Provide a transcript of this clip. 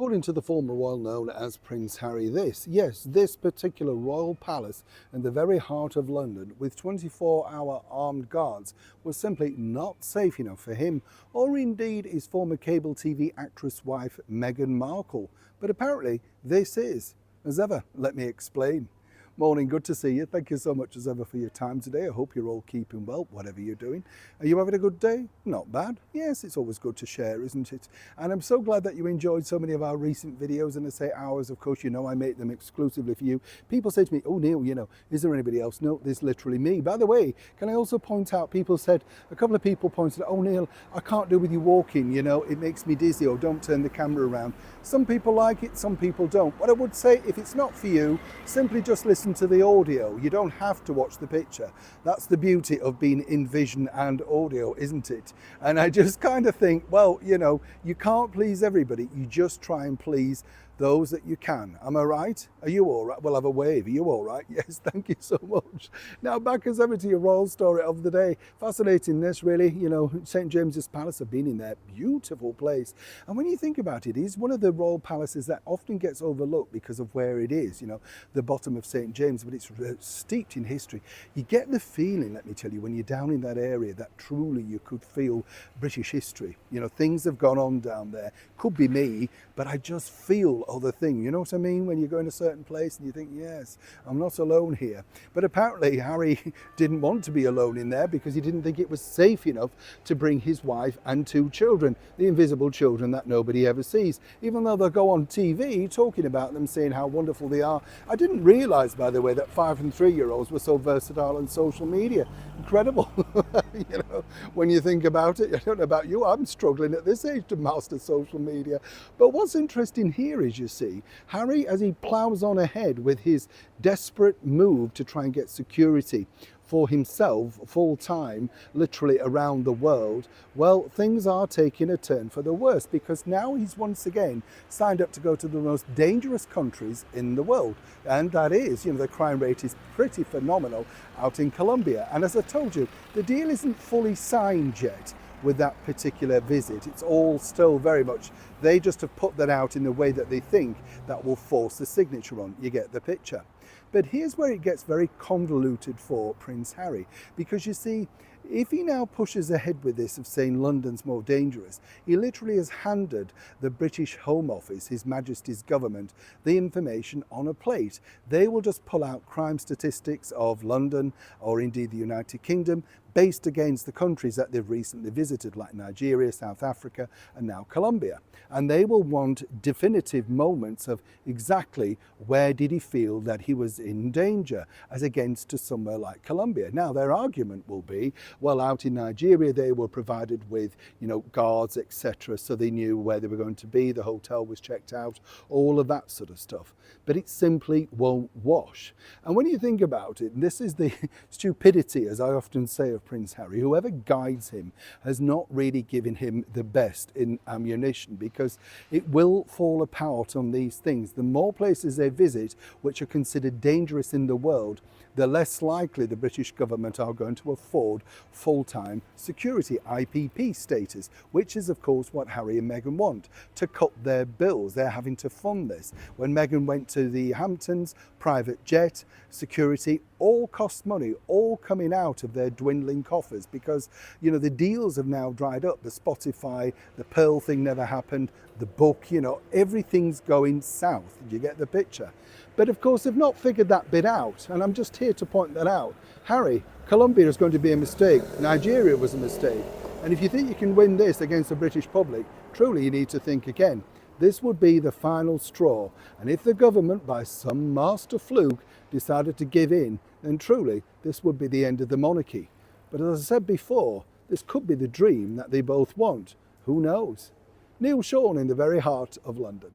According to the former royal known as Prince Harry, this particular royal palace in the very heart of London with 24-hour armed guards was simply not safe enough for him or indeed his former cable TV actress wife Meghan Markle. But apparently this is. As ever, let me explain. Morning, good to see you. Thank you so much as ever for your time today. I hope you're all keeping well, whatever you're doing. Are you having a good day? Not bad. Yes, it's always good to share, isn't it? And I'm so glad that you enjoyed so many of our recent videos. And I say ours, of course, you know I make them exclusively for you. People say to me, oh Neil, you know, is there anybody else? No, there's literally me. By the way, can I also point out, people said, a couple of people pointed out, oh Neil, I can't do with you walking, you know, it makes me dizzy, or don't turn the camera around. Some people like it, some people don't. What I would say, if it's not for you, simply just listen to the audio. You don't have to watch the picture. That's the beauty of being in vision and audio, isn't it? And I just kind of think, well, you know, you can't please everybody. You just try and please those that you can. Am I right? Are you all right? We'll have a wave. Are you all right? Yes, thank you so much. Now back as ever to your royal story of the day. Fascinatingness, really. You know, St. James's Palace, I've been in there. Beautiful place. And when you think about it, it's one of the royal palaces that often gets overlooked because of where it is, you know, the bottom of St. James, but it's steeped in history. You get the feeling, let me tell you, when you're down in that area, that truly you could feel British history. You know, things have gone on down there. Could be me, but I just feel other thing. You know what I mean? When you go in a certain place and you think, yes, I'm not alone here. But apparently Harry didn't want to be alone in there because he didn't think it was safe enough to bring his wife and two children, the invisible children that nobody ever sees, even though they'll go on TV talking about them, saying how wonderful they are. I didn't realize, by the way, that 5 and 3-year-olds were so versatile on social media. Incredible. You know, when you think about it. I don't know about you, I'm struggling at this age to master social media. But what's interesting here is, you see, Harry, as he ploughs on ahead with his desperate move to try and get security for himself full time, literally around the world, well, things are taking a turn for the worse, because now he's once again signed up to go to the most dangerous countries in the world. And that is, you know, the crime rate is pretty phenomenal out in Colombia. And as I told you, the deal isn't fully signed yet with that particular visit. It's all still very much, they just have put that out in the way that they think that will force the signature on. You get the picture. But here's where it gets very convoluted for Prince Harry, because you see, if he now pushes ahead with this of saying London's more dangerous, he literally has handed the British Home Office, His Majesty's government, the information on a plate. They will just pull out crime statistics of London or indeed the United Kingdom based against the countries that they've recently visited, like Nigeria, South Africa, and now Colombia. And they will want definitive moments of exactly where did he feel that he was in danger, as against to somewhere like Colombia. Now, their argument will be, well, out in Nigeria, they were provided with, you know, guards, etc., so they knew where they were going to be, the hotel was checked out, all of that sort of stuff. But it simply won't wash. And when you think about it, and this is the stupidity, as I often say, of Prince Harry, whoever guides him has not really given him the best in ammunition, because it will fall apart on these things. The more places they visit which are considered dangerous in the world, the less likely the British government are going to afford full-time security, IPP status, which is of course what Harry and Meghan want, to cut their bills. They're having to fund this. When Meghan went to the Hamptons, private jet, security, all cost money, all coming out of their dwindling coffers, because, you know, the deals have now dried up. The Spotify, the Pearl thing never happened, the book, you know, everything's going south. You get the picture. But of course, they've not figured that bit out, and I'm just here to point that out. Harry, Colombia is going to be a mistake. Nigeria was a mistake. And if you think you can win this against the British public, truly you need to think again. This would be the final straw. And if the government, by some master fluke, decided to give in, then truly this would be the end of the monarchy. But as I said before, this could be the dream that they both want. Who knows? Neil Sean in the very heart of London.